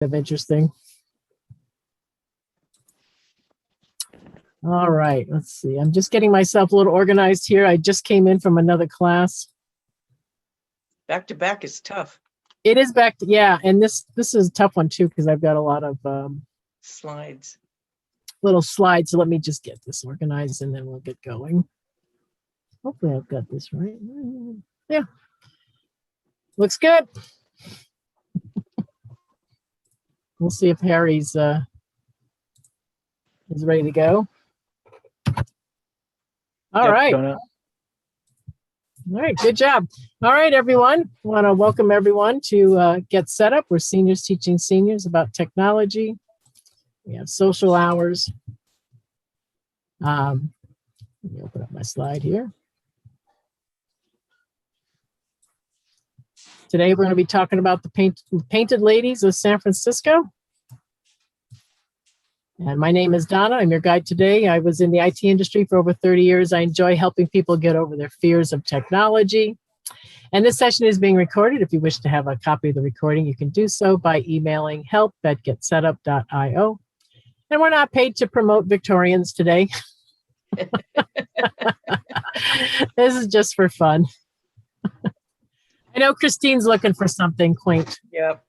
of interesting. All right, let's see. I'm just getting myself a little organized here. I just came in from another class. Back to back is tough. It is back to, yeah, and this is a tough one too because I've got a lot of Slides. little slides. So let me just get this organized and then we'll get going. Hopefully I've got this right. Yeah, looks good. We'll see if Harry's is ready to go. All right. All right, good job. All right, everyone. I want to welcome everyone to Get Set Up. We're seniors teaching seniors about technology. We have social hours. Let me open up my slide here. Today, we're going to be talking about the Painted Ladies of San Francisco. And my name is Donna. I'm your guide today. I was in the IT industry for over 30 years. I enjoy helping people get over their fears of technology. And this session is being recorded. If you wish to have a copy of the recording, you can do so by emailing help@getsetup.io. And we're not paid to promote Victorians today. This is just for fun. I know Christine's looking for something quaint. Yep.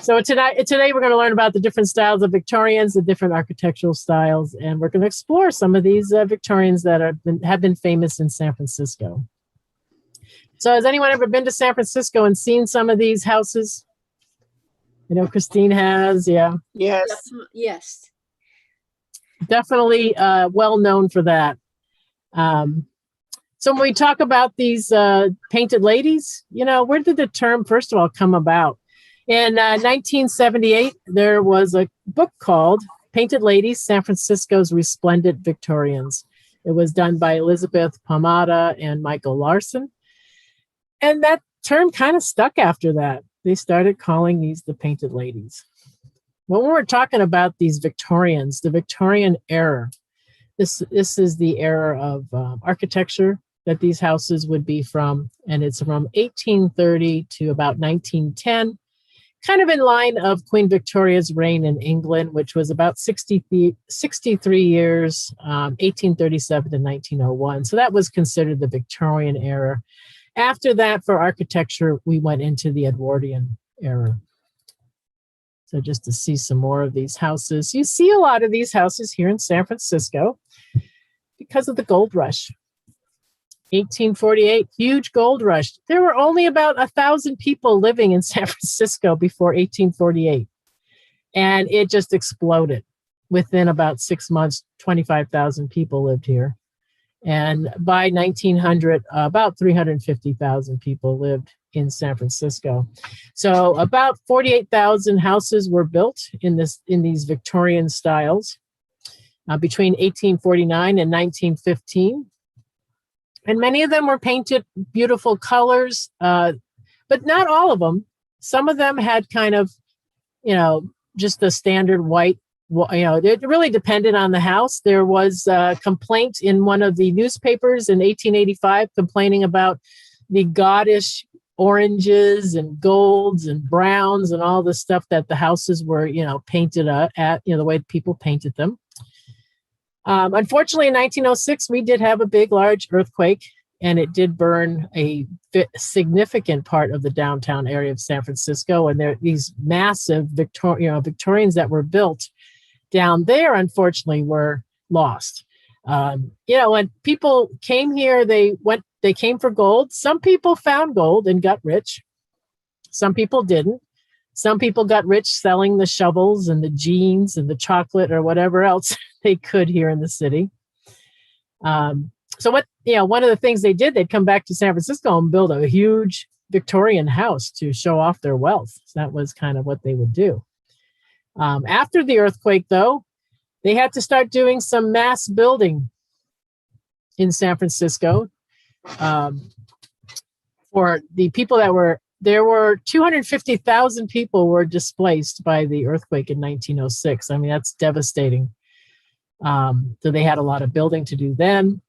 So today we're going to learn about the different styles of Victorians, the different architectural styles, and we're going to explore some of these Victorians that have been famous in San Francisco. So has anyone ever been to San Francisco and seen some of these houses? I know Christine has, yeah. Yes. Yes. Definitely well known for that. So when we talk about these painted ladies, you know, where did the term, first of all, come about? In 1978, there was a book called Painted Ladies, San Francisco's Resplendent Victorians. It was done by Elizabeth Pomada and Michael Larson. And that term kind of stuck after that. They started calling these the Painted Ladies. When we're talking about these Victorians, the Victorian era, this is the era of architecture that these houses would be from. And it's from 1830 to about 1910. Kind of in line of Queen Victoria's reign in England, which was about 63 years, 1837 to 1901. So that was considered the Victorian era. After that, for architecture, we went into the Edwardian era. So just to see some more of these houses. You see a lot of these houses here in San Francisco because of the gold rush. 1848, huge gold rush. There were only about 1,000 people living in San Francisco before 1848. And it just exploded. Within about 6 months, 25,000 people lived here. And by 1900, about 350,000 people lived in San Francisco. So about 48,000 houses were built in these Victorian styles between 1849 and 1915. And many of them were painted beautiful colors, but not all of them. Some of them had kind of, you know, just the standard white. You know, it really depended on the house. There was a complaint in one of the newspapers in 1885 complaining about the gaudish oranges and golds and browns and all the stuff that the houses were, you know, painted at, you know, the way people painted them. Unfortunately, in 1906, we did have a big, large earthquake, and it did burn a significant part of the downtown area of San Francisco. And there these massive Victorians that were built down there, unfortunately, were lost. You know, when people came here, they came for gold. Some people found gold and got rich. Some people didn't. Some people got rich selling the shovels and the jeans and the chocolate or whatever else they could here in the city. So one of the things they did, they'd come back to San Francisco and build a huge Victorian house to show off their wealth. So that was kind of what they would do. After the earthquake, though, they had to start doing some mass building in San Francisco for the people that were. There were 250,000 people were displaced by the earthquake in 1906. I mean, that's devastating. So they had a lot of building to do then.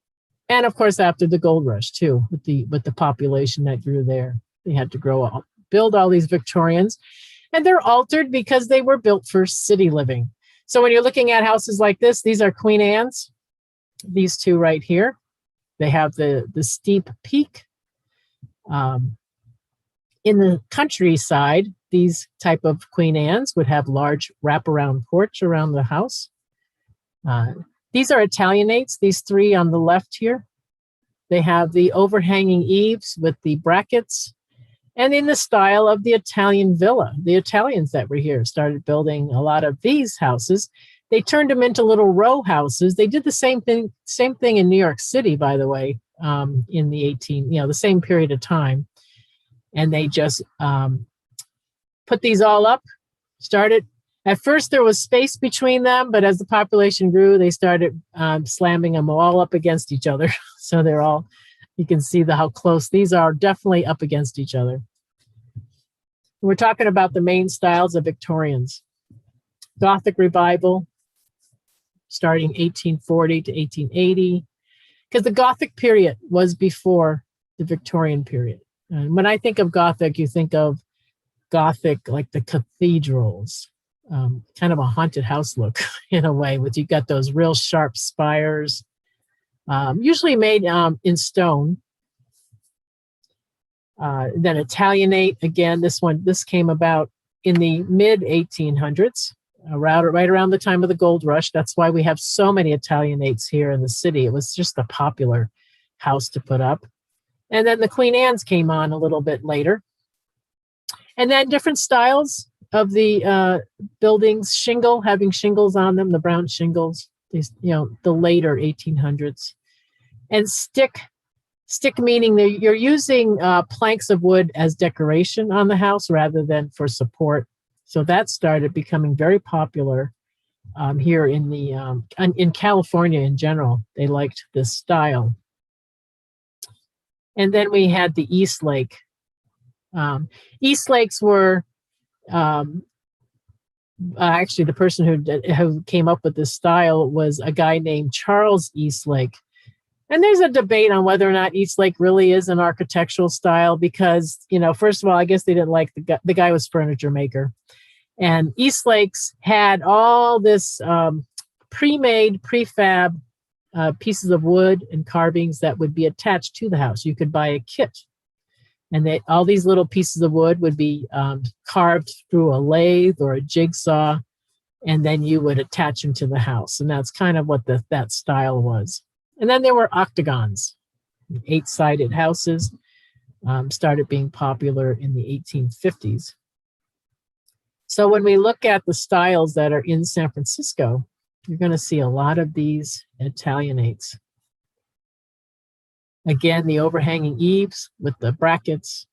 And of course, after the gold rush too, with the population that grew there, they had to build all these Victorians. And they're altered because they were built for city living. So when you're looking at houses like this, these are Queen Anne's, these two right here. They have the steep peak. In the countryside, these type of Queen Anne's would have large wraparound porch around the house. These are Italianates, these three on the left here. They have the overhanging eaves with the brackets, and in the style of the Italian villa. The Italians that were here started building a lot of these houses. They turned them into little row houses. They did the same thing in New York City, by the way, in the the same period of time. And they just put these all up, started. At first, there was space between them, but as the population grew, they started slamming them all up against each other. So they're all, you can see how close these are, definitely up against each other. We're talking about the main styles of Victorians. Gothic Revival, starting 1840 to 1880, because the Gothic period was before the Victorian period. And when I think of Gothic, you think of Gothic like the cathedrals, kind of a haunted house look in a way, with you got those real sharp spires, usually made in stone. Then Italianate, again, this came about in the mid 1800s, right around the time of the gold rush. That's why we have so many Italianates here in the city. It was just a popular house to put up. And then the Queen Anne's came on a little bit later. And then different styles of the buildings, having shingles on them, the brown shingles, these, the later 1800s. And stick meaning that you're using planks of wood as decoration on the house rather than for support. So that started becoming very popular here in California in general. They liked this style. And then we had the East Lake. East Lakes were actually the person who came up with this style was a guy named Charles Eastlake. And there's a debate on whether or not Eastlake really is an architectural style because, first of all, I guess they didn't like the guy was furniture maker. And Eastlakes had all this pre-made, prefab pieces of wood and carvings that would be attached to the house. You could buy a kit. And all these little pieces of wood would be carved through a lathe or a jigsaw, and then you would attach them to the house. And that's kind of what that style was. And then there were octagons, 8-sided houses, started being popular in the 1850s. So when we look at the styles that are in San Francisco, you're going to see a lot of these Italianates. Again, the overhanging eaves with the brackets.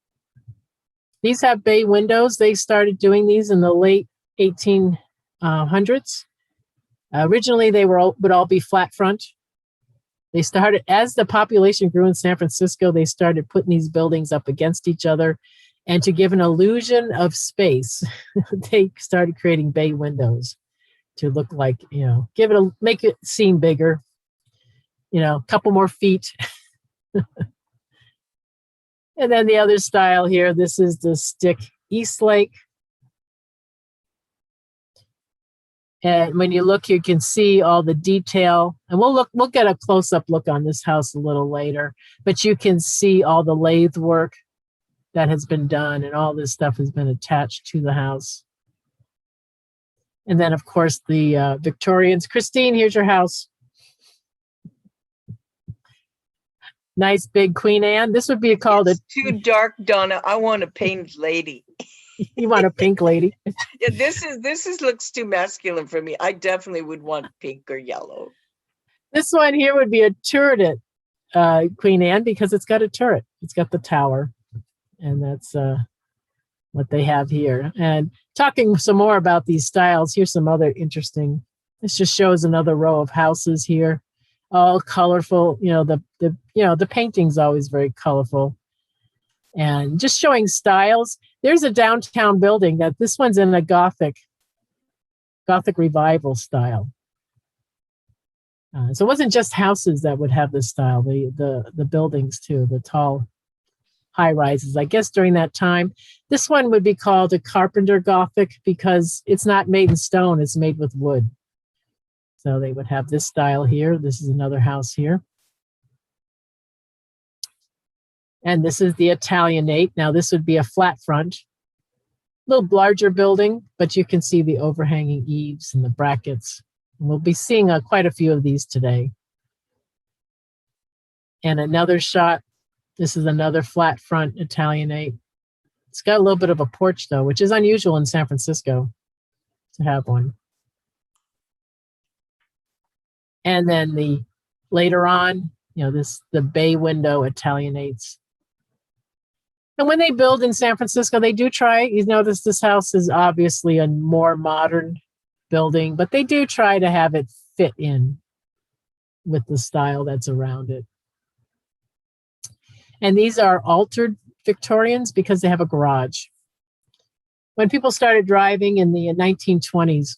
These have bay windows. They started doing these in the late 1800s. Originally, they would all be flat front. They started, as the population grew in San Francisco, they started putting these buildings up against each other. And to give an illusion of space, they started creating bay windows to look like, make it seem bigger, a couple more feet. And then the other style here, this is the stick Eastlake. And when you look, you can see all the detail. And we'll get a close-up look on this house a little later. But you can see all the lathe work that has been done, and all this stuff has been attached to the house. And then, of course, the Victorians. Christine, here's your house. Nice big Queen Anne. This would be called It's too dark, Donna. I want a pink lady. You want a pink lady? Yeah, this looks too masculine for me. I definitely would want pink or yellow. This one here would be a turreted Queen Anne because it's got a turret. It's got the tower, and that's what they have here. And talking some more about these styles, here's some other interesting. This just shows another row of houses here, all colorful. The painting's always very colorful, and just showing styles. There's a downtown building that this one's in a Gothic Revival style. So it wasn't just houses that would have this style. The buildings too, the tall high rises, I guess, during that time. This one would be called a carpenter Gothic because it's not made in stone, it's made with wood. So they would have this style here. This is another house here. And this is the Italianate. Now this would be a flat front, a little larger building, but you can see the overhanging eaves and the brackets. And we'll be seeing quite a few of these today. And another shot. This is another flat front Italianate. It's got a little bit of a porch though, which is unusual in San Francisco to have one. And then later on, the bay window Italianates. And when they build in San Francisco, they do try, you notice this house is obviously a more modern building, but they do try to have it fit in with the style that's around it. And these are altered Victorians because they have a garage. When people started driving in the 1920s,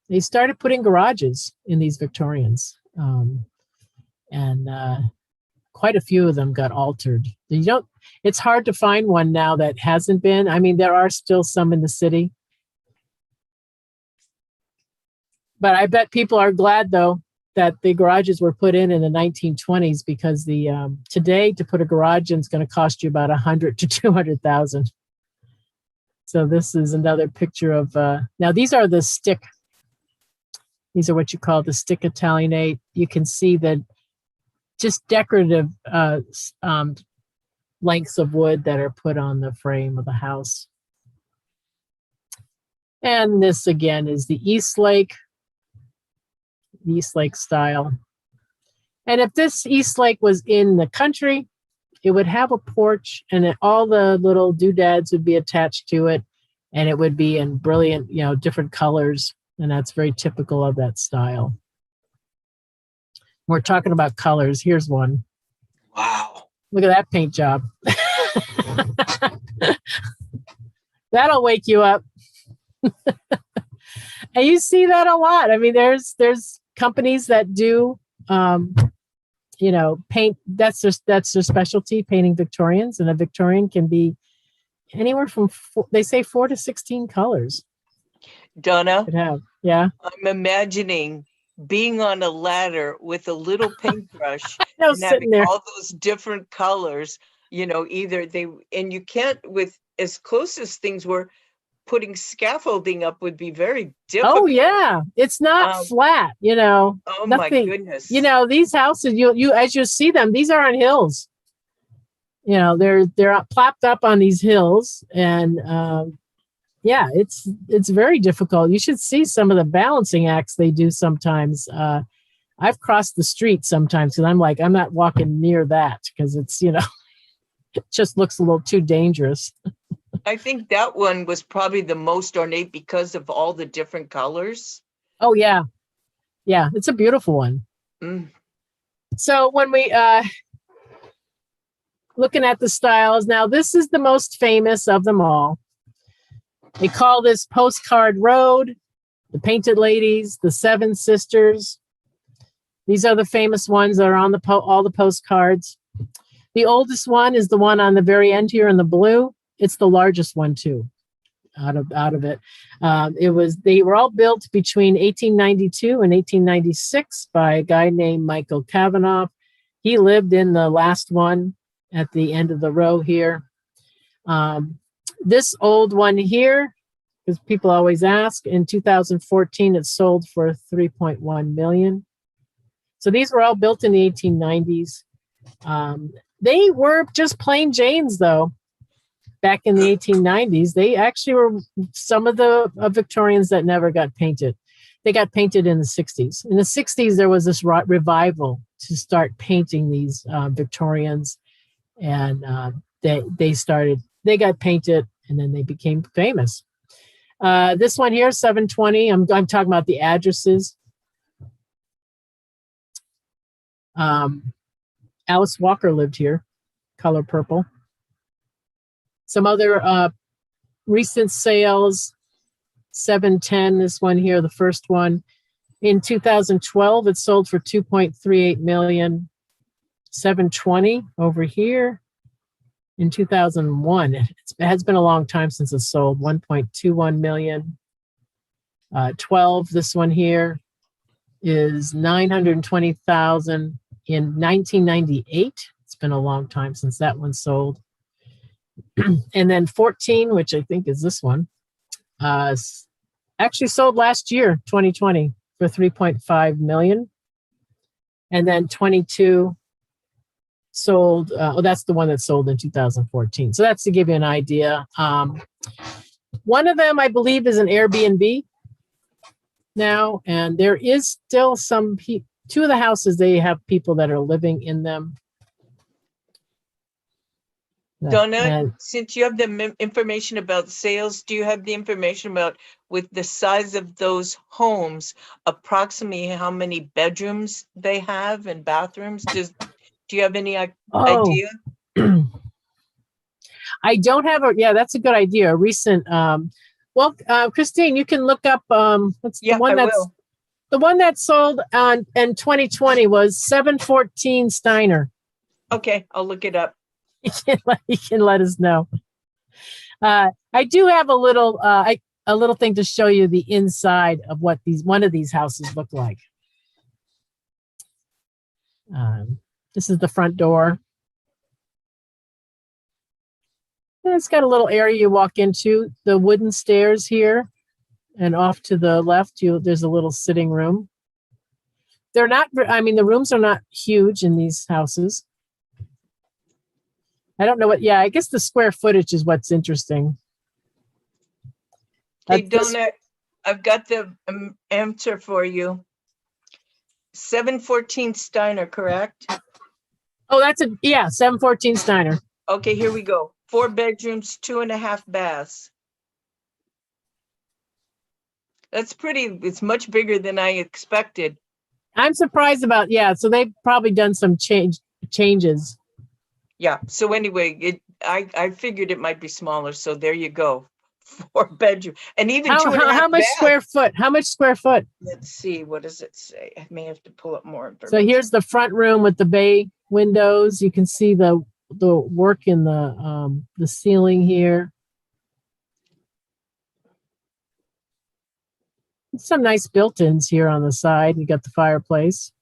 they started putting garages in these Victorians. And quite a few of them got altered. It's hard to find one now that hasn't been. I mean, there are still some in the city. But I bet people are glad, though, that the garages were put in the 1920s because today to put a garage in is going to cost you about $100,000 to $200,000. So this is another picture of, now these are the stick. These are what you call the stick Italianate. You can see that just decorative lengths of wood that are put on the frame of the house. And this again is the East Lake style. And if this East Lake was in the country, it would have a porch and all the little doodads would be attached to it. And it would be in brilliant, different colors. And that's very typical of that style. We're talking about colors. Here's one. Wow. Look at that paint job. That'll wake you up. And you see that a lot. I mean, there's companies that do, paint. That's their specialty, painting Victorians. And a Victorian can be anywhere from, they say 4 to 16 colors. Donna, yeah. I'm imagining being on a ladder with a little paintbrush and having there. all those different colors, and you can't, with as close as things were, putting scaffolding up would be very difficult. Oh yeah, it's not flat, Oh nothing, my goodness. These houses, you as you see them, these are on hills. They're plopped up on these hills, and yeah, it's very difficult. You should see some of the balancing acts they do sometimes. I've crossed the street sometimes because I'm like, I'm not walking near that because it's, it just looks a little too dangerous. I think that one was probably the most ornate because of all the different colors. Oh, yeah. Yeah, it's a beautiful one. Mm. So when we, looking at the styles, now this is the most famous of them all. They call this Postcard Road, the Painted Ladies, the Seven Sisters. These are the famous ones that are on all the postcards. The oldest one is the one on the very end here in the blue. It's the largest one too, out of it. They were all built between 1892 and 1896 by a guy named Michael Kavanaugh. He lived in the last one at the end of the row here. This old one here, because people always ask, in 2014 it sold for $3.1 million. So these were all built in the 1890s. They were just plain Janes though. Back in the 1890s, they actually were some of the Victorians that never got painted. They got painted in the 60s. In the 60s, there was this revival to start painting these Victorians, and they got painted, and then they became famous. This one here, 720. I'm talking about the addresses. Alice Walker lived here, color purple. Some other recent sales, 710, this one here, the first one. In 2012, it sold for $2.38 million. 720 over here. in 2001. It has been a long time since it's sold. 1.21 million. 12, this one here is 920,000 in 1998. It's been a long time since that one sold. And then 14, which I think is this one, actually sold last year, 2020, for 3.5 million. And then 22 sold, that's the one that sold in 2014. So that's to give you an idea. One of them, I believe, is an Airbnb now, and there is still some two of the houses, they have people that are living in them. Donna, since you have the information about sales, do you have the information about, with the size of those homes, approximately how many bedrooms they have and bathrooms? Do you have any idea? I don't have that's a good idea. A recent, Christine, you can look up, the one that sold in 2020 was 714 Steiner. Okay, I'll look it up. You can let us know. I do have a little thing to show you the inside of what one of these houses look like. This is the front door. And it's got a little area you walk into, the wooden stairs here, and off to the left, there's a little sitting room. They're not, the rooms are not huge in these houses. I don't know I guess the square footage is what's interesting. Hey, Donna, I've got the answer for you. 714 Steiner, correct? Oh, 714 Steiner. Okay, here we go. 4 bedrooms, 2.5 baths. That's it's much bigger than I expected. I'm surprised about, so they've probably done some changes. Yeah, so anyway, I figured it might be smaller, so there you go. 4 bedroom, and even how much square foot? How much square foot? Let's see, what does it say? I may have to pull up more information. So here's the front room with the bay windows. You can see the work in the ceiling here. Some nice built-ins here on the side. You got the fireplace.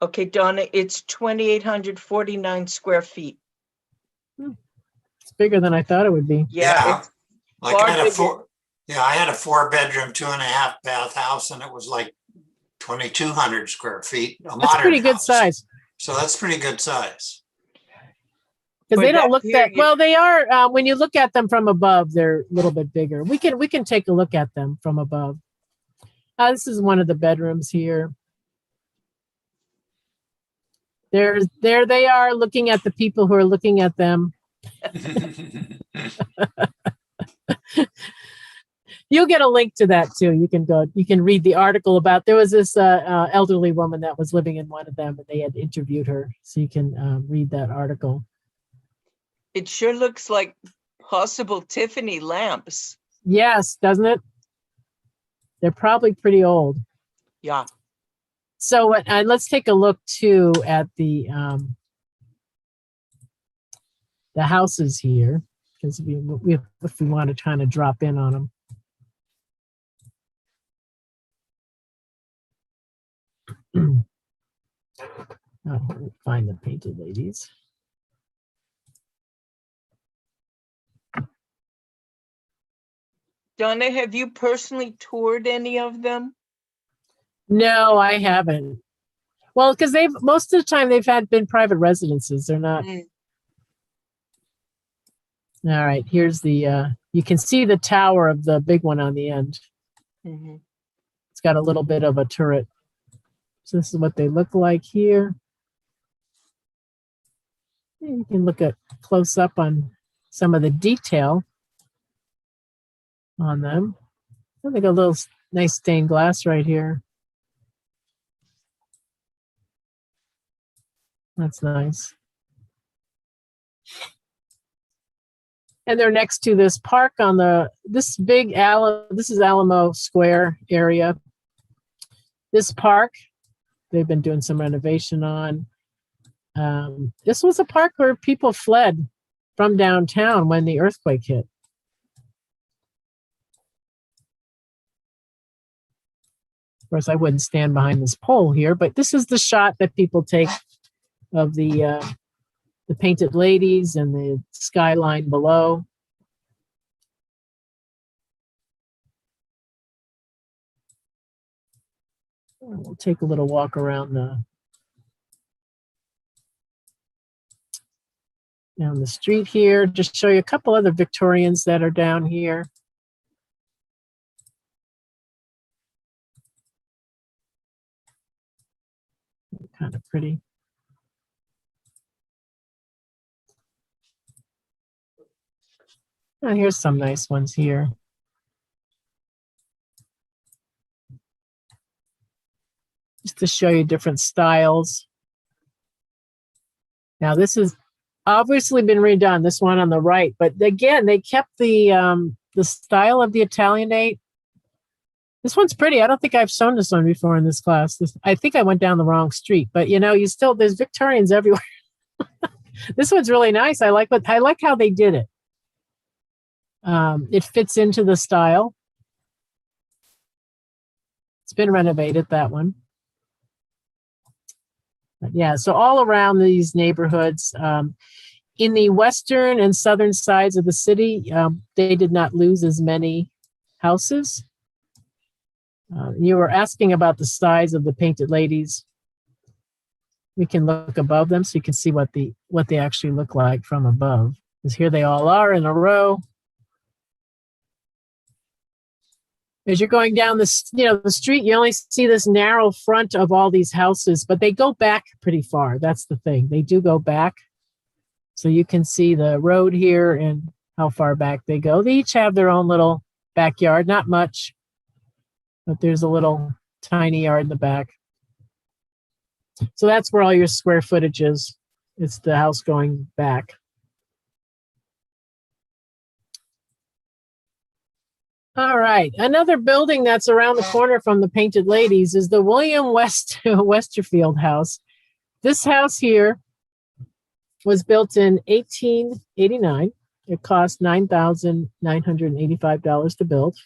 Okay, Donna, it's 2,849 square feet. It's bigger than I thought it would be. Yeah. Like I had a 4-bedroom, 2.5 bath house, and it was like 2,200 square feet. That's pretty good size. So that's pretty good size. Because they don't look that well. They are when you look at them from above, they're a little bit bigger. We can take a look at them from above. This is one of the bedrooms here. There they are looking at the people who are looking at them. You'll get a link to that too. You can read the article about, there was this elderly woman that was living in one of them, and they had interviewed her. So you can read that article. It sure looks like possible Tiffany lamps. Yes, doesn't it? They're probably pretty old. Yeah. So let's take a look too at the houses here, because if we want to kind of drop in on them. Let me find the Painted Ladies. Donna, have you personally toured any of them? No, I haven't. Well, because most of the time they've been private residences. They're not. All right, here's the, you can see the tower of the big one on the end. It's got a little bit of a turret. So this is what they look like here. And you can look at close up on some of the detail on them. I think a little nice stained glass right here. That's nice. And they're next to this park on this is Alamo Square area. This park, they've been doing some renovation on. This was a park where people fled from downtown when the earthquake hit. Of course, I wouldn't stand behind this pole here, but this is the shot that people take of the painted ladies and the skyline below. We'll take a little walk around down the street here. Just show you a couple other Victorians that are down here. Kind of pretty. And here's some nice ones here. Just to show you different styles. Now this has obviously been redone, this one on the right, but again, they kept the style of the Italianate. This one's pretty. I don't think I've shown this one before in this class. I think I went down the wrong street, but you know, there's Victorians everywhere. This one's really nice. I like how they did it. It fits into the style. It's been renovated, that one. But yeah, so all around these neighborhoods, in the western and southern sides of the city, they did not lose as many houses. You were asking about the size of the painted ladies. We can look above them so you can see what they actually look like from above. Because here they all are in a row. As you're going down the street, you only see this narrow front of all these houses, but they go back pretty far. That's the thing. They do go back. So you can see the road here and how far back they go. They each have their own little backyard, not much, but there's a little tiny yard in the back. So that's where all your square footage is. It's the house going back. All right, another building that's around the corner from the Painted Ladies is the William Westerfield House. This house here was built in 1889. It cost $9,985 to build.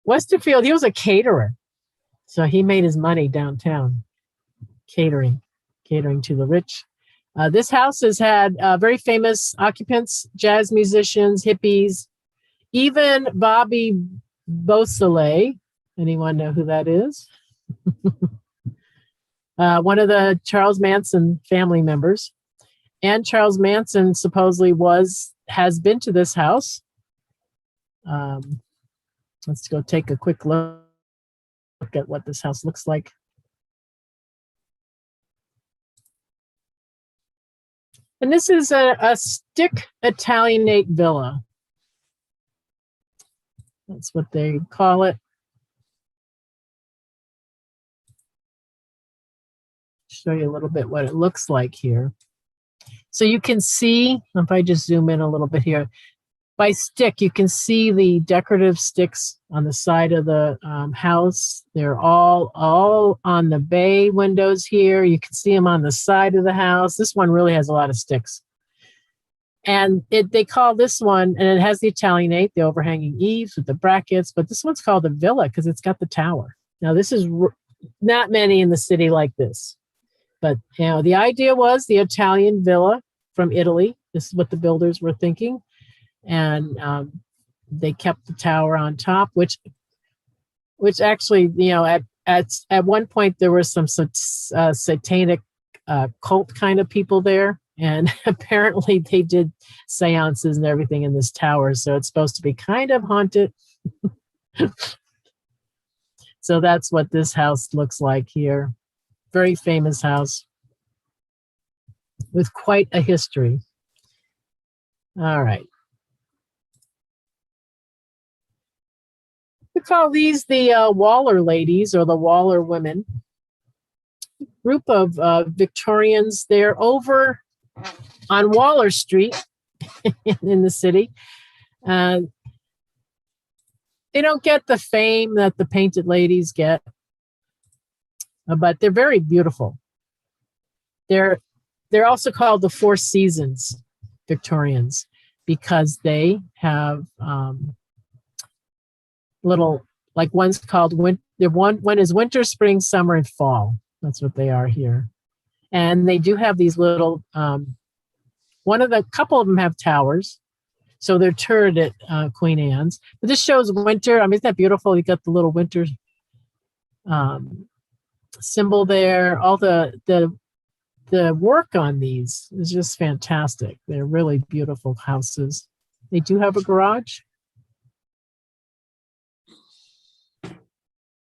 Westerfield, he was a caterer. So he made his money downtown, catering to the rich. This house has had very famous occupants, jazz musicians, hippies, even Bobby Beausoleil. Anyone know who that is? One of the Charles Manson family members. And Charles Manson supposedly has been to this house. Let's go take a quick look at what this house looks like. And this is a stick Italianate villa. That's what they call it. Show you a little bit what it looks like here. So you can see, if I just zoom in a little bit here, by stick, you can see the decorative sticks on the side of the house. They're all on the bay windows here. You can see them on the side of the house. This one really has a lot of sticks. And they call this one, and it has the Italianate, the overhanging eaves with the brackets, but this one's called a villa because it's got the tower. Now, this is not many in the city like this. But you know, the idea was the Italian villa from Italy. This is what the builders were thinking. And they kept the tower on top, which actually, you know, at one point there were some satanic cult kind of people there, and apparently they did seances and everything in this tower, so it's supposed to be kind of haunted. So that's what this house looks like here. Very famous house with quite a history. All right. We call these the Waller ladies or the Waller women. Group of Victorians. They're over on Waller Street in the city. They don't get the fame that the Painted Ladies get. but they're very beautiful. They're also called the Four Seasons Victorians because they have little, like one's called winter. One is winter, spring, summer, and fall. That's what they are here. And they do have these little, couple of them have towers. So they're turreted Queen Anne's. But this shows winter. I mean, isn't that beautiful? You got the little winter symbol there. All the work on these is just fantastic. They're really beautiful houses. They do have a garage.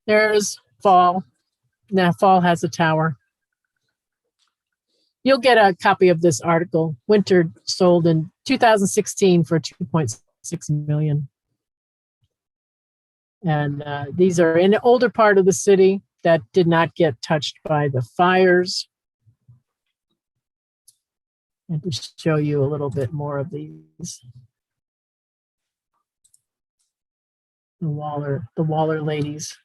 There's Fall. Now Fall has a tower. You'll get a copy of this article. Winter sold in 2016 for $2.6 million. And these are in the older part of the city that did not get touched by the fires. And to show you a little bit more of these. The Waller ladies.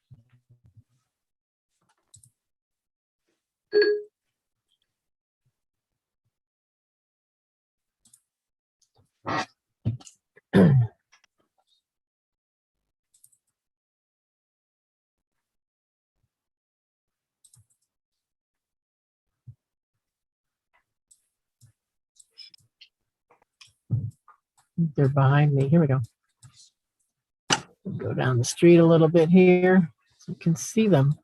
They're behind me. Here we go. Go down the street a little bit here so you can see them.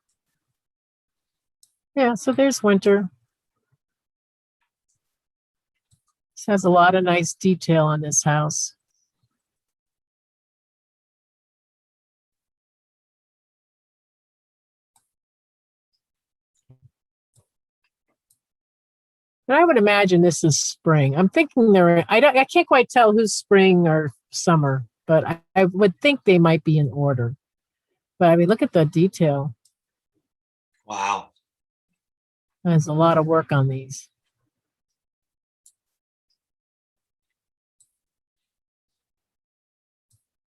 Yeah, so there's winter. This has a lot of nice detail on this house. And I would imagine this is spring. I'm thinking I can't quite tell who's spring or summer, but I would think they might be in order. But I mean, look at the detail. Wow. There's a lot of work on these.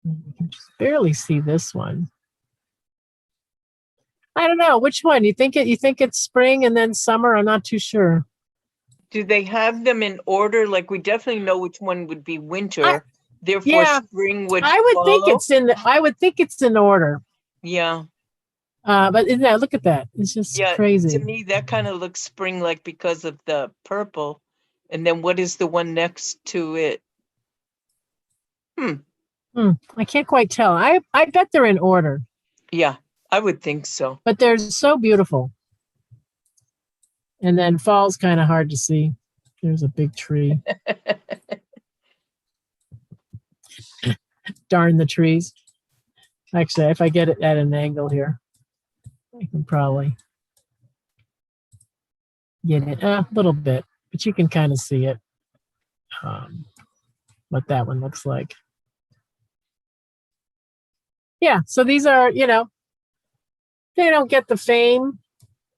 You can just barely see this one. I don't know which one. You think it's spring and then summer? I'm not too sure. Do they have them in order? Like we definitely know which one would be winter. Therefore, spring would. I would follow. think it's in order. Yeah. But look at that. It's just crazy. To me, that kind of looks spring-like because of the purple. And then what is the one next to it? I can't quite tell. I bet they're in order. Yeah, I would think so. But they're so beautiful. And then fall's kind of hard to see. There's a big tree. Darn the trees. Actually, if I get it at an angle here, I can probably get it a little bit, but you can kind of see it, what that one looks like. Yeah, so these are, they don't get the fame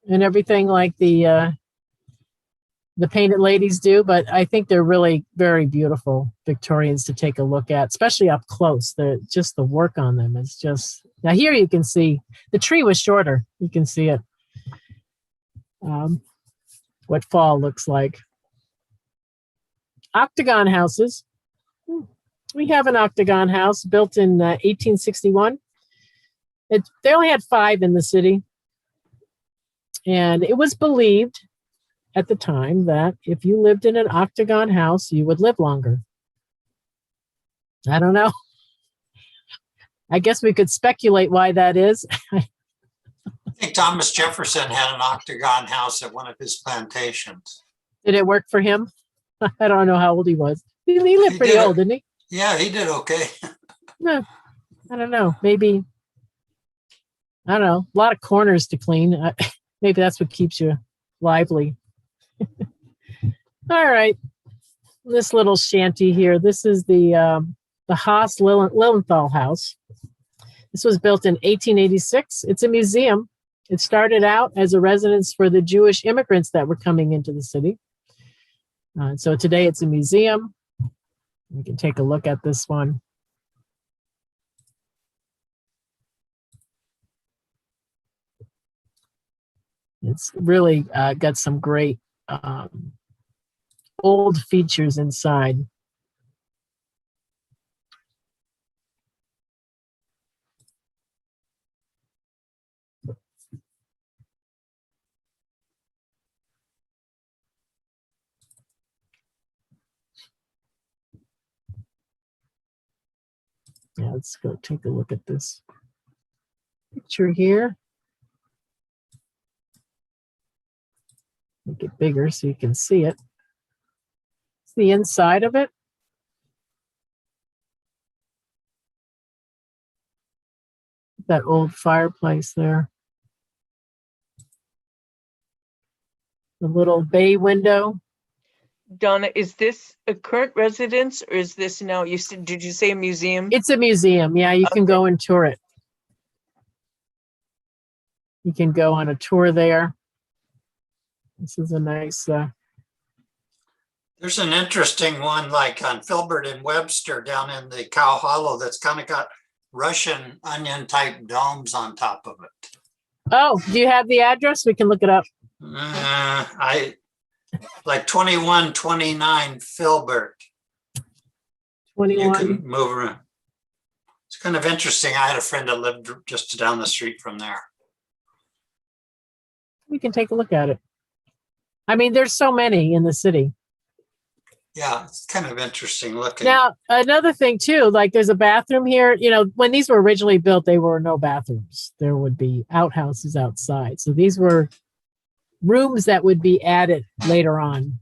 and everything like the Painted Ladies do, but I think they're really very beautiful Victorians to take a look at, especially up close. Just the work on them is just, now here you can see, the tree was shorter. You can see it, what fall looks like. Octagon houses. We have an octagon house built in 1861. They only had 5 in the city. And it was believed at the time that if you lived in an octagon house, you would live longer. I don't know. I guess we could speculate why that is. I think Thomas Jefferson had an octagon house at one of his plantations. Did it work for him? I don't know how old he was. He lived pretty old, didn't he? Yeah, he did okay. No, I don't know. Maybe, I don't know, a lot of corners to clean. Maybe that's what keeps you lively. All right. This little shanty here. This is the Haas Lilienthal house. This was built in 1886. It's a museum. It started out as a residence for the Jewish immigrants that were coming into the city. So today it's a museum. We can take a look at this one. It's really got some great old features inside. Yeah, let's go take a look at this picture here. Make it bigger so you can see it. It's the inside of it. That old fireplace there. The little bay window. Donna, is this a current residence or is this now, did you say a museum? It's a museum. Yeah, you can go and tour it. You can go on a tour there. This is a nice. There's an interesting one like on Filbert and Webster down in the Cow Hollow that's kind of got Russian onion type domes on top of it. Oh, do you have the address? We can look it up. I like 2129 Filbert. 21. You can move around. It's kind of interesting. I had a friend that lived just down the street from there. We can take a look at it. I mean, there's so many in the city. Yeah, it's kind of interesting looking. Now, another thing too, like there's a bathroom here. You know, when these were originally built, there were no bathrooms. There would be outhouses outside. So these were rooms that would be added later on.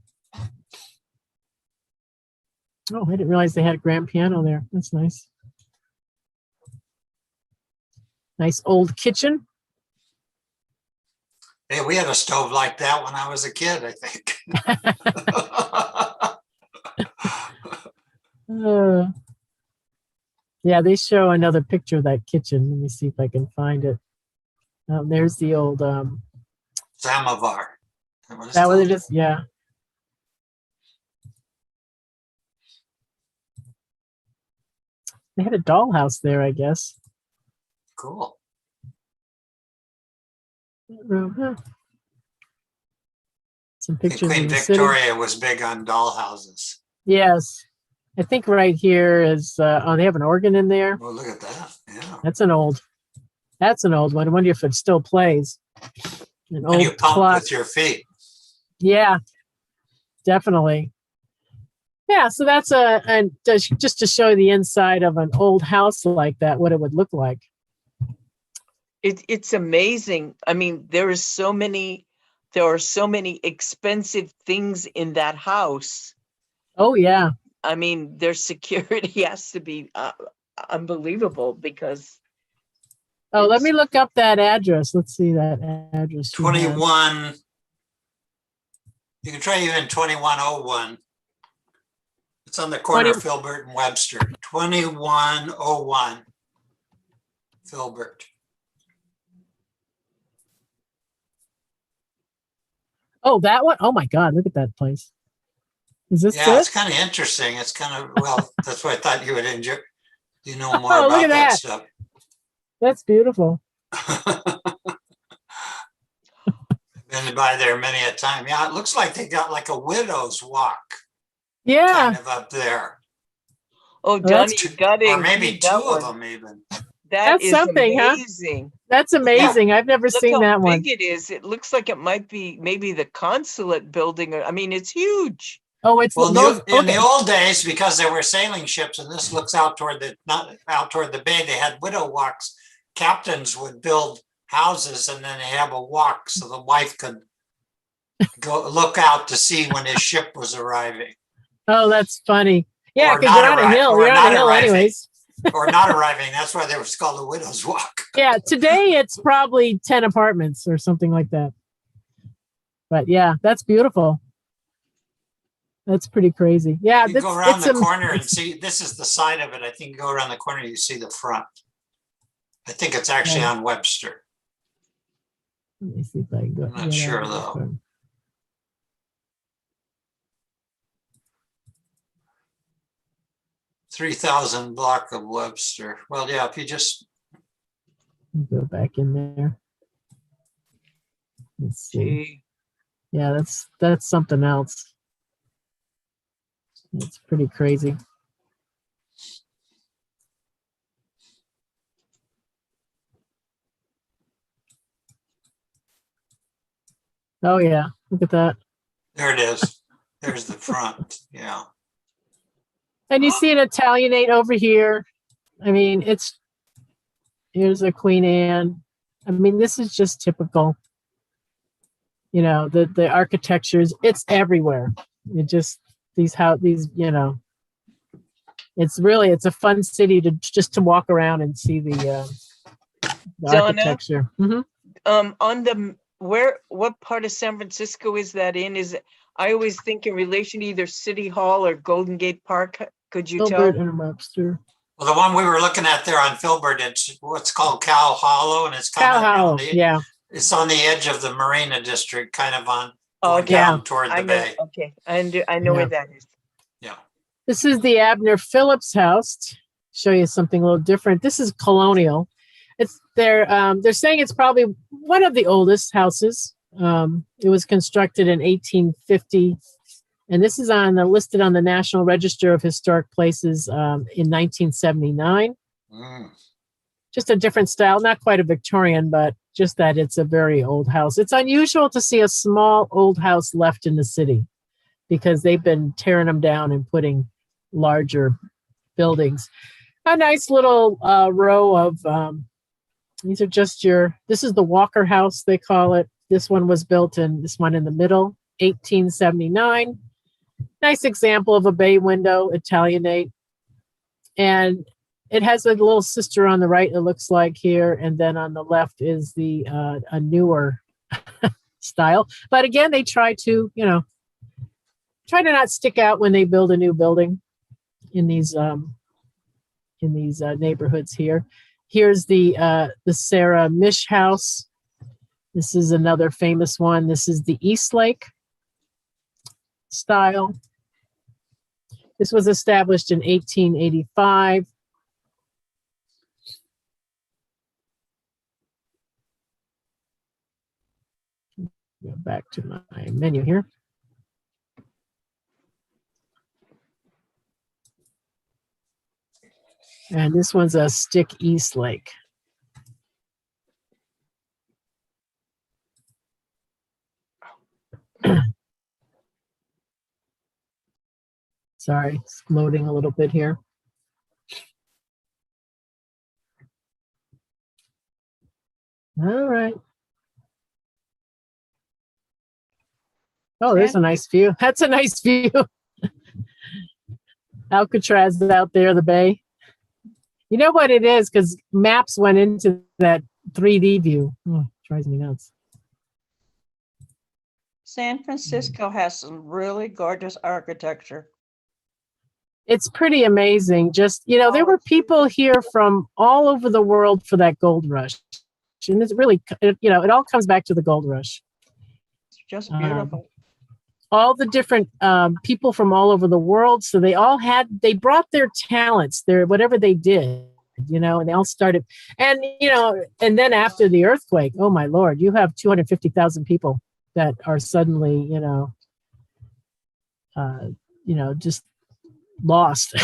Oh, I didn't realize they had a grand piano there. That's nice. Nice old kitchen. Hey, we had a stove like that when I was a kid, I think. Yeah, they show another picture of that kitchen. Let me see if I can find it. There's the old samovar. Is that what it is? Yeah. They had a dollhouse there, I guess. Cool. Some pictures Queen of the Victoria city. was big on dollhouses. Yes. I think right here is, oh, they have an organ in there. Oh, look at that. Yeah. That's an old one. I wonder if it still plays. An old and you pump clock. with your feet. Yeah, definitely. Yeah, so that's just to show the inside of an old house like that, what it would look like. It's amazing. I mean, there are so many expensive things in that house. Oh yeah. I mean, their security has to be unbelievable because. Oh, let me look up that address. Let's see that address. 21. You can try even 2101. It's on the corner of Filbert and Webster. 2101 Filbert. Oh, that one? Oh my God, look at that place. Is this Yeah, it? it's kind of interesting. It's kind of, well, that's why I thought you would enjoy. You know more about that stuff. That's beautiful. Been by there many a time. Yeah, it looks like they got like a widow's walk. Yeah. Kind of up there. Oh, Donnie, you got or maybe two of them even. That's something, amazing. Huh? That's amazing. Yeah. I've never seen that one. Look how big it is. It looks like it might be maybe the consulate building. I mean, it's huge. Oh, it's well, in the old days, because there were sailing ships, and this looks out toward the bay. They had widow walks. Captains would build houses, and then they have a walk so the wife could go look out to see when his ship was arriving. Oh, that's funny. Yeah, because you're on a hill. You're on a hill, anyways. Or not arriving. That's why they was called a widow's walk. Yeah, today it's probably 10 apartments or something like that. But yeah, that's beautiful. That's pretty crazy. Yeah, you go around the corner and see. This is the side of it. I think you go around the corner, you see the front. I think it's actually on Webster. Let me see if I can go. I'm not sure though. 3,000 block of Webster. Well, yeah, if you just go back in there. Let's see. Gee. Yeah, that's something else. It's pretty crazy. Oh yeah, look at that. There it is. There's the front. Yeah. And you see an Italianate over here. I mean, here's a Queen Anne. I mean, this is just typical. You know, the architectures, it's everywhere. It just these it's a fun city to walk around and see the architecture. Mm-hmm. What part of San Francisco is that in? I always think in relation to either City Hall or Golden Gate Park. Could you Filbert tell? and Webster. Well, the one we were looking at there on Filbert, it's what's called Cow Hollow, and it's Cow kind of Hollow, yeah. It's on the edge of the Marina District, kind of on Oh, going down toward I the know. bay. Okay, I know where that is. Yeah. This is the Abner Phillips house. Show you something a little different. This is colonial. They're saying it's probably one of the oldest houses. It was constructed in 1850, and this is listed on the National Register of Historic Places in 1979. Just a different style, not quite a Victorian, but just that it's a very old house. It's unusual to see a small old house left in the city because they've been tearing them down and putting larger buildings. A nice little row of these are just this is the Walker House, they call it. This one was built this one in the middle, 1879. Nice example of a bay window, Italianate. And it has a little sister on the right, it looks like here. And then on the left is a newer style. But again, they try to not stick out when they build a new building in these neighborhoods here. Here's the Sarah Mish house. This is another famous one. This is the Eastlake style. This was established in 1885. Go back to my menu here. And this one's a Stick Eastlake. Sorry, it's loading a little bit here. All right. Oh, there's a nice view. That's a nice view. Alcatraz is out there, the bay. You know what it is? Because maps went into that 3D view. Oh, drives me nuts. San Francisco has some really gorgeous architecture. It's pretty amazing. Just, there were people here from all over the world for that gold rush. And it's really, it all comes back to the gold rush. It's just beautiful. All the different people from all over the world. So they brought their talents, whatever they did, and they all started. And, and then after the earthquake, oh my Lord, you have 250,000 people that are suddenly, just lost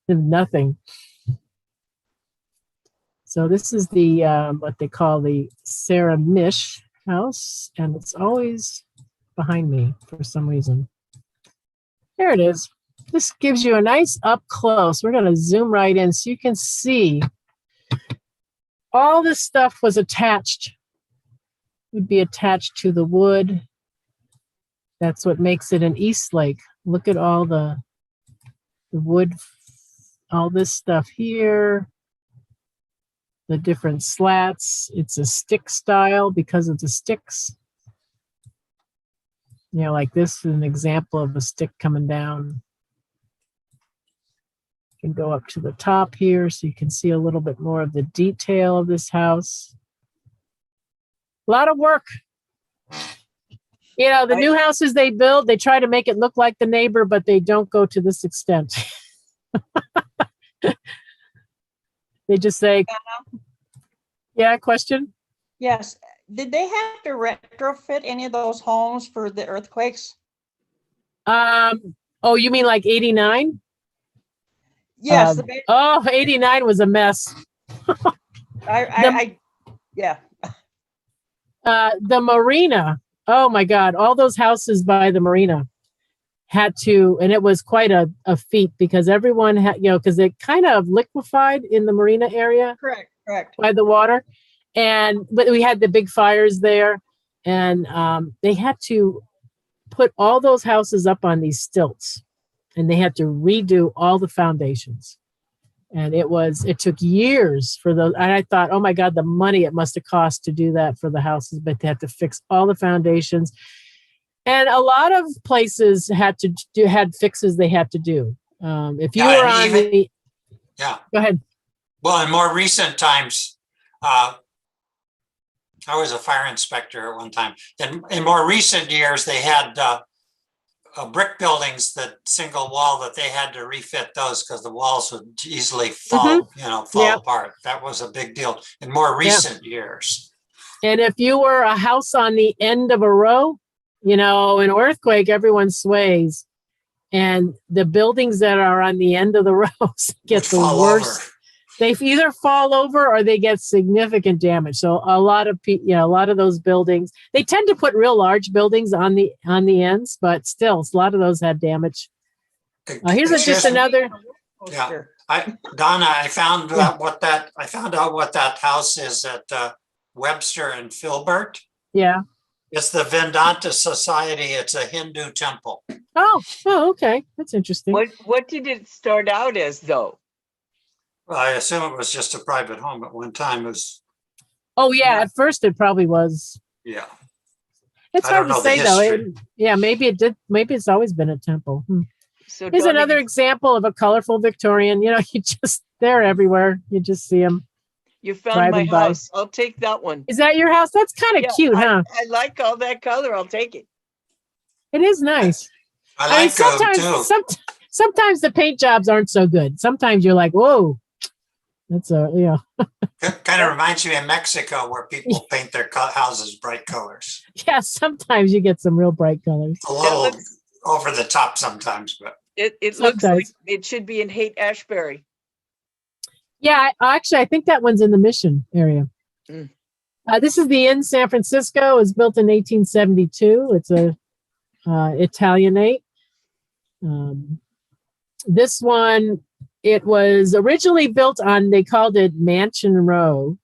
nothing. So this is the what they call the Sarah Mish house, and it's always behind me for some reason. There it is. This gives you a nice up close. We're going to zoom right in so you can see all this stuff would be attached to the wood. That's what makes it an Eastlake. Look at all the wood, all this stuff here, the different slats. It's a stick style because of the sticks. Like this is an example of a stick coming down. You can go up to the top here so you can see a little bit more of the detail of this house. A lot of work. The new houses they build, they try to make it look like the neighbor, but they don't go to this extent. They just say, yeah, question? Yes. did they have to retrofit any of those homes for the earthquakes? Oh, you mean like 89? Yes, 89 was a mess. Yeah. The marina. Oh my God. All those houses by the marina had to, and it was quite a feat because everyone had, because it kind of liquefied in the marina area. Correct. By the water. But we had the big fires there, and they had to put all those houses up on these stilts, and they had to redo all the foundations. And it took years for those. And I thought, oh my God, the money it must have cost to do that for the houses, but they had to fix all the foundations. And a lot of places had fixes they had to do. If you were on go ahead. Well, in more recent times, I was a fire inspector at one time. In more recent years, they had brick buildings, that single wall, that they had to refit those because the walls would easily fall apart. That was a big deal in more recent years. And if you were a house on the end of a row, in an earthquake, everyone sways. And the buildings that are on the end of the rows get the worst. Over. They either fall over or they get significant damage. So a lot of those buildings, they tend to put real large buildings on the ends, but still, a lot of those had damage. Here's just another. Yeah, Donna, I found out what that house is at Webster and Filbert. Yeah, it's the Vedanta Society. It's a Hindu temple. Oh, okay, that's interesting. What did it start out as, though? Well, I assume it was just a private home at one time. At first it probably was. Yeah. It's hard to say though. Maybe it did. Maybe it's always been a temple. So here's another example of a colorful Victorian. They're everywhere. You just see them. You found my house. I'll take that one. Is that your house? That's kind of cute, huh? I like all that color. I'll take it. It is nice. I like sometimes the paint jobs aren't so good. Sometimes you're like, whoa. That's kind of reminds me of Mexico, where people paint their houses bright colors. Yeah, sometimes you get some real bright colors. A little over the top sometimes, but it looks like it should be in Haight-Ashbury. Yeah, actually, I think that one's in the Mission area. This is the Inn San Francisco. It was built in 1872. It's a Italianate. This one. It was originally built on, they called it Mansion Row.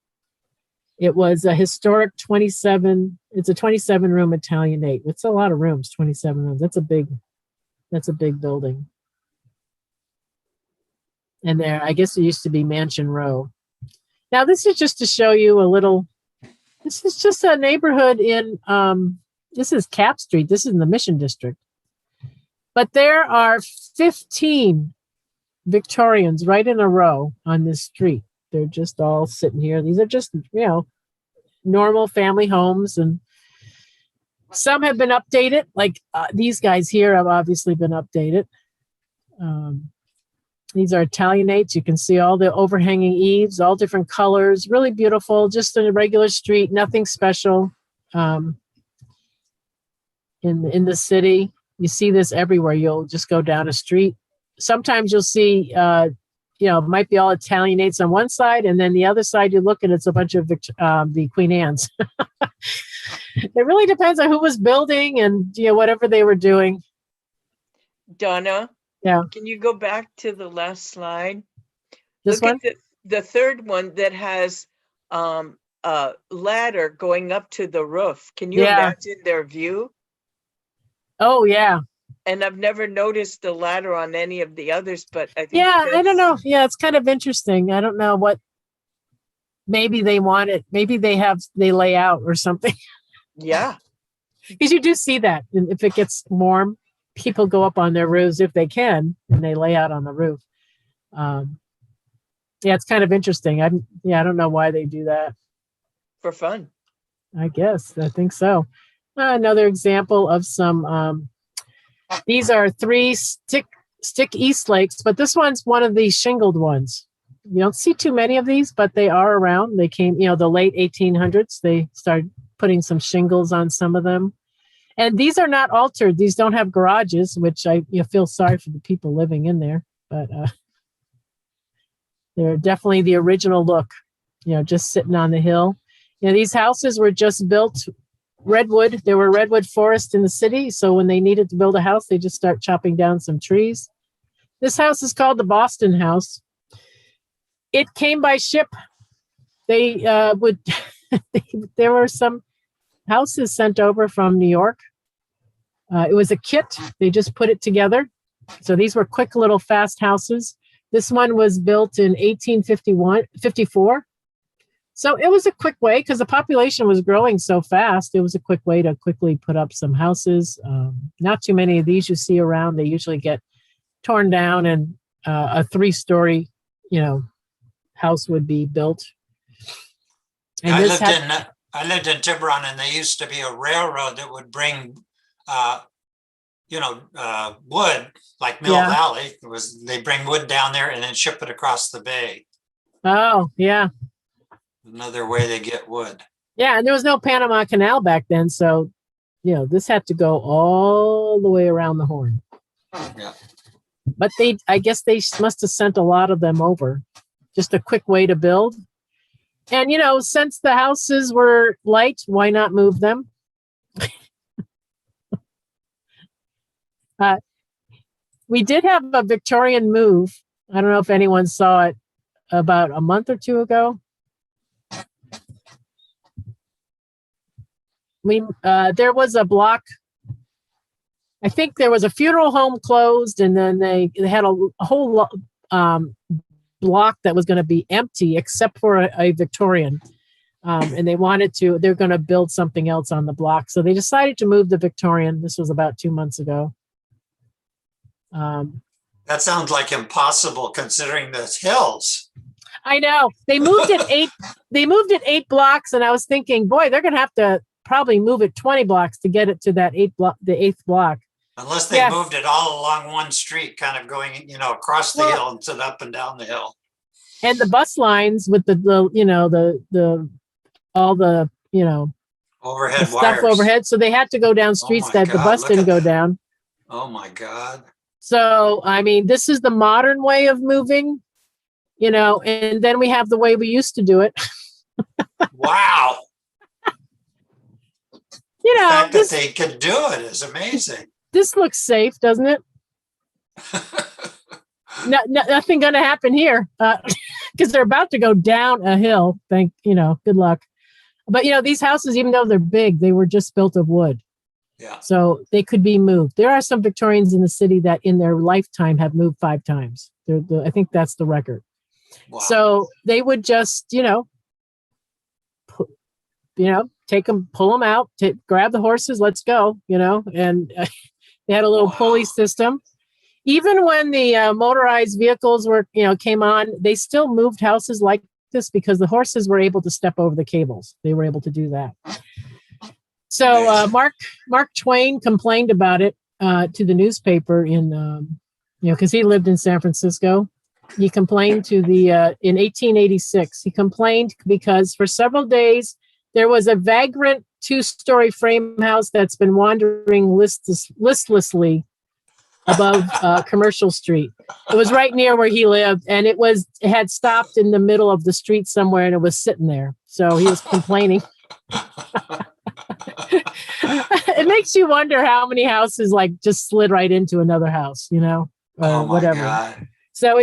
It was a historic 27 room Italianate. It's a lot of rooms, 27 rooms. That's a big building. And there, I guess it used to be Mansion Row. Now this is just to show you this is just a neighborhood in, this is Cap Street. This is in the Mission District. But there are 15 Victorians right in a row on this street. They're just all sitting here. These are just, normal family homes, and some have been updated. Like these guys here have obviously been updated. These are Italianates. You can see all the overhanging eaves, all different colors, really beautiful, just in a regular street, nothing special. In the city, you see this everywhere. You'll just go down a street. Sometimes you'll see, it might be all Italianates on one side, and then the other side you look and it's a bunch of the Queen Anne's. It really depends on who was building and whatever they were doing. Donna, can you go back to the last slide? This one? At the third one that has a ladder going up to the roof. Can you imagine their view? Oh yeah. And I've never noticed the ladder on any of the others, but I think I don't know. Yeah, it's kind of interesting. I don't know what, maybe they want it. Maybe they lay out or something. Yeah. Because you do see that. And if it gets warm, people go up on their roofs if they can, and they lay out on the roof. It's kind of interesting. I don't know why they do that. For fun. I guess. I think so. Another example of some, these are 3 stick East Lakes, but this one's one of these shingled ones. You don't see too many of these, but they are around. They came, the late 1800s. They started putting some shingles on some of them. And these are not altered. These don't have garages, which I feel sorry for the people living in there. But they're definitely the original look, just sitting on the hill. These houses were just built redwood. There were redwood forests in the city. So when they needed to build a house, they just start chopping down some trees. This house is called the Boston House. It came by ship. They there were some houses sent over from New York. It was a kit. They just put it together. So these were quick little fast houses. This one was built in 1854. So it was a quick way because the population was growing so fast. It was a quick way to quickly put up some houses. Not too many of these you see around. They usually get torn down and a 3-story, house would be built. And I lived in Tiburon, and there used to be a railroad that would bring, wood, like Mill Valley. They bring wood down there and then ship it across the bay. Oh, yeah. Another way they get wood. Yeah, and there was no Panama Canal back then, so this had to go all the way around the Horn. Yeah. But I guess they must have sent a lot of them over. Just a quick way to build. And since the houses were light, why not move them? We did have a Victorian move. I don't know if anyone saw it about a month or two ago. There was a block. I think there was a funeral home closed, and then they had a whole block that was going to be empty except for a Victorian. And they're going to build something else on the block. So they decided to move the Victorian. This was about 2 months ago. That sounds like impossible considering the hills. I know. They moved it 8 blocks, and I was thinking, boy, they're going to have to probably move it 20 blocks to get it to that the 8th block. Unless they moved it all along one street, kind of going, across the hill instead of up and down the hill. And the bus lines with all the overhead stuff wires overhead. So they had to go down streets that the bus didn't go down. Oh my God. So, I mean, this is the modern way of moving, and then we have the way we used to do it. Wow. The fact that they could do it is amazing. This looks safe, doesn't it? Nothing going to happen here because they're about to go down a hill. Good luck. But, these houses, even though they're big, they were just built of wood. Yeah. So they could be moved. There are some Victorians in the city that in their lifetime have moved 5 times. I think that's the record. Wow. So they would just, take them, pull them out, grab the horses, let's go, and they had a little pulley system. Even when the motorized vehicles came on, they still moved houses like this because the horses were able to step over the cables. They were able to do that. So Mark Twain complained about it to the newspaper because he lived in San Francisco. He complained in 1886. He complained because for several days there was a vagrant 2-story frame house that's been wandering listlessly above Commercial Street. It was right near where he lived, and it had stopped in the middle of the street somewhere, and it was sitting there. So he was complaining. It makes you wonder how many houses just slid right into another house, or whatever. God. So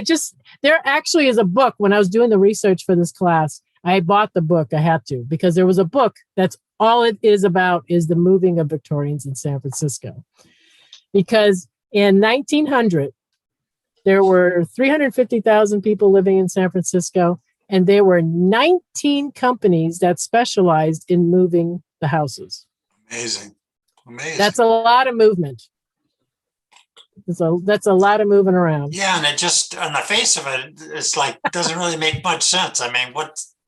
there actually is a book. When I was doing the research for this class, I bought the book. I had to, because there was a book that's all it is about is the moving of Victorians in San Francisco. Because in 1900, there were 350,000 people living in San Francisco, and there were 19 companies that specialized in moving the houses. Amazing. That's a lot of movement. That's a lot of moving around. Yeah, and it just, on the face of it, it's like, doesn't really make much sense. I mean,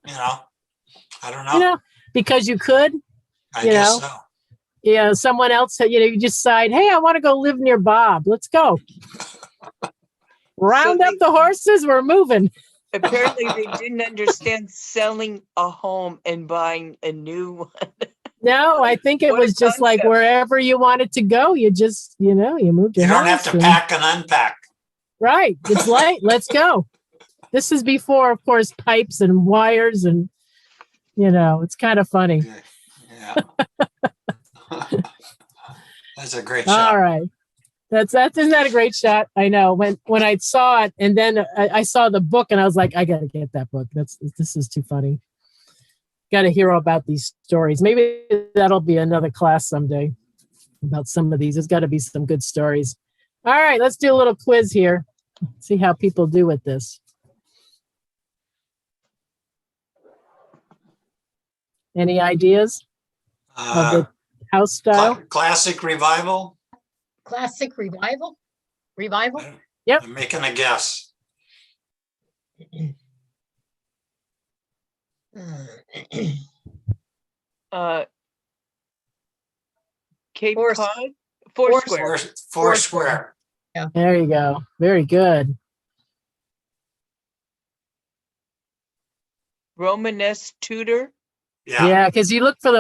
I don't know. Because you could. I guess so. Yeah, someone else, you decide, hey, I want to go live near Bob. Let's go. Round up the horses, we're moving. Apparently they didn't understand selling a home and buying a new one. No, I think it What a was just like concept. wherever you wanted to go, you just, you moved your You don't house. have to pack and unpack. Right. It's late. Let's go. This is before, of course, pipes and wires and, it's kind of funny. Yeah. That's a great All shot. right. Isn't that a great shot? I know. When I saw it and then I saw the book and I was like, I got to get that book. This is too funny. Got to hear all about these stories. Maybe that'll be another class someday about some of these. There's got to be some good stories. All right, let's do a little quiz here. See how people do with this. Any ideas of the house style? Classic revival. Classic revival? Revival? Yep. I'm making a guess. Cape Four- Cod? Foursquare. Foursquare. There you go. Very good. Romanesque Tudor? Yeah. Because you look for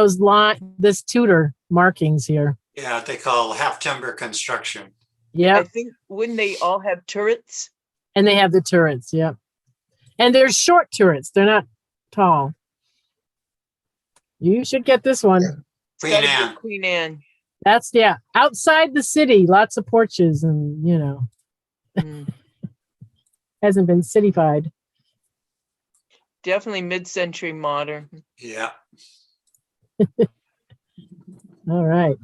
this Tudor markings here. Yeah, they call half timber construction. I Yep. think, wouldn't they all have turrets? And they have the turrets. Yep. And they're short turrets. They're not tall. You should get this one. It's gotta be Queen Anne. That's outside the city, lots of porches and, Mm. hasn't been cityfied. Definitely mid-century modern. Yeah. All right.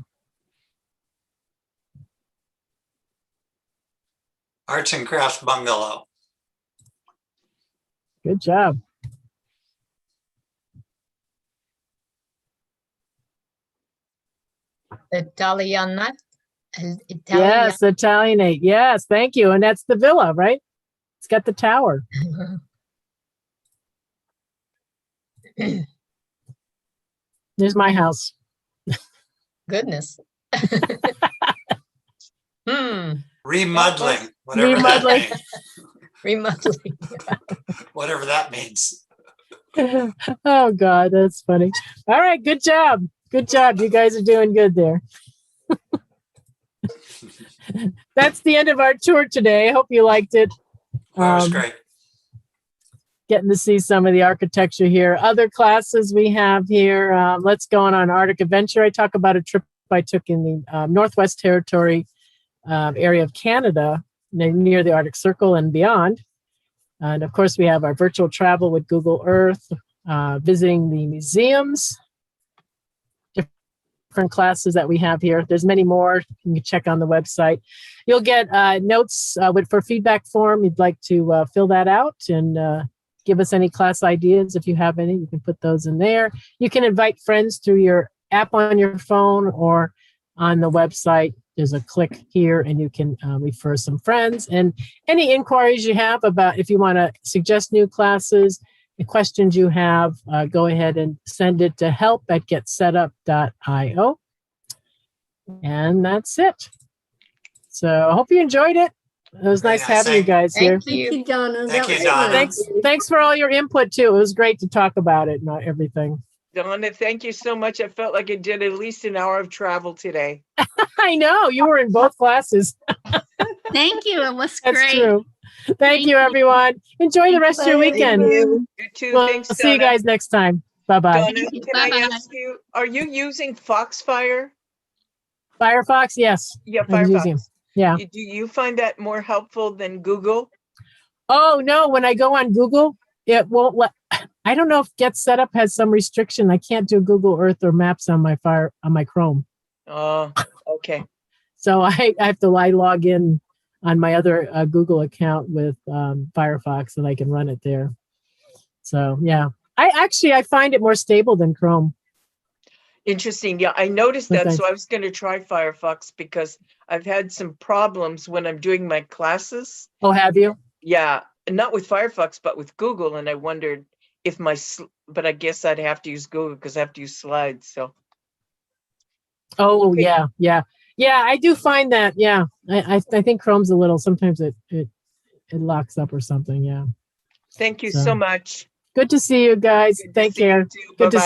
Arts and crafts bungalow. Good job. Italianate. Yes, Italianate. Yes, thank you. And that's the villa, right? It's got the tower. There's my house. Goodness. Remodeling. Whatever Remodeling. that means. Remodeling. Whatever that means. Oh, God, that's funny. All right, good job. Good job. You guys are doing good there. That's the end of our tour today. I hope you liked it. That was great. Getting to see some of the architecture here. Other classes we have here. Let's go on Arctic Adventure. I talk about a trip I took in the Northwest Territory area of Canada, near the Arctic Circle and beyond. And of course, we have our virtual travel with Google Earth, visiting the museums, different classes that we have here. There's many more. You can check on the website. You'll get notes for feedback form. You'd like to fill that out and give us any class ideas. If you have any, you can put those in there. You can invite friends through your app on your phone or on the website. There's a click here and you can refer some friends. And any inquiries you have about if you want to suggest new classes, the questions you have, go ahead and send it to help@getsetup.io. And that's it. So I hope you enjoyed it. It was Very nice nice. having you guys here. Thank you. Thank you, Donna. Thank That you, was Donna. fun. Thanks for all your input too. It was great to talk about it and everything. Donna, thank you so much. I felt like I did at least an hour of travel today. I know you were in both classes. Thank you. It was That's great. true. Thank you, everyone. Enjoy the rest of your weekend. You too. We'll Thanks, see you Donna. guys next time. Bye-bye. Donna, Thank you. can I Bye-bye. ask you, are you using Foxfire? Firefox, yes. Yeah, I'm using Firefox. Yeah. Do you find that more helpful than Google? Oh, no. When I go on Google, it won't let. I don't know if Get Set Up has some restriction. I can't do Google Earth or Maps on my Chrome. Oh, okay. So I have to log in on my other Google account with Firefox and I can run it there. So, yeah. I find it more stable than Chrome. Interesting. Yeah, I noticed that. Okay. So I was going to try Firefox because I've had some problems when I'm doing my classes. Oh, have you? Yeah, not with Firefox, but with Google. And I wondered if but I guess I'd have to use Google because I have to use slides. So. Oh, Okay. yeah. Yeah, I do find that. Yeah, I think Chrome's a little, sometimes it locks up or something. Yeah. Thank you So. so much. Good to see you guys. Good to Take see you care. too. Good to Bye-bye.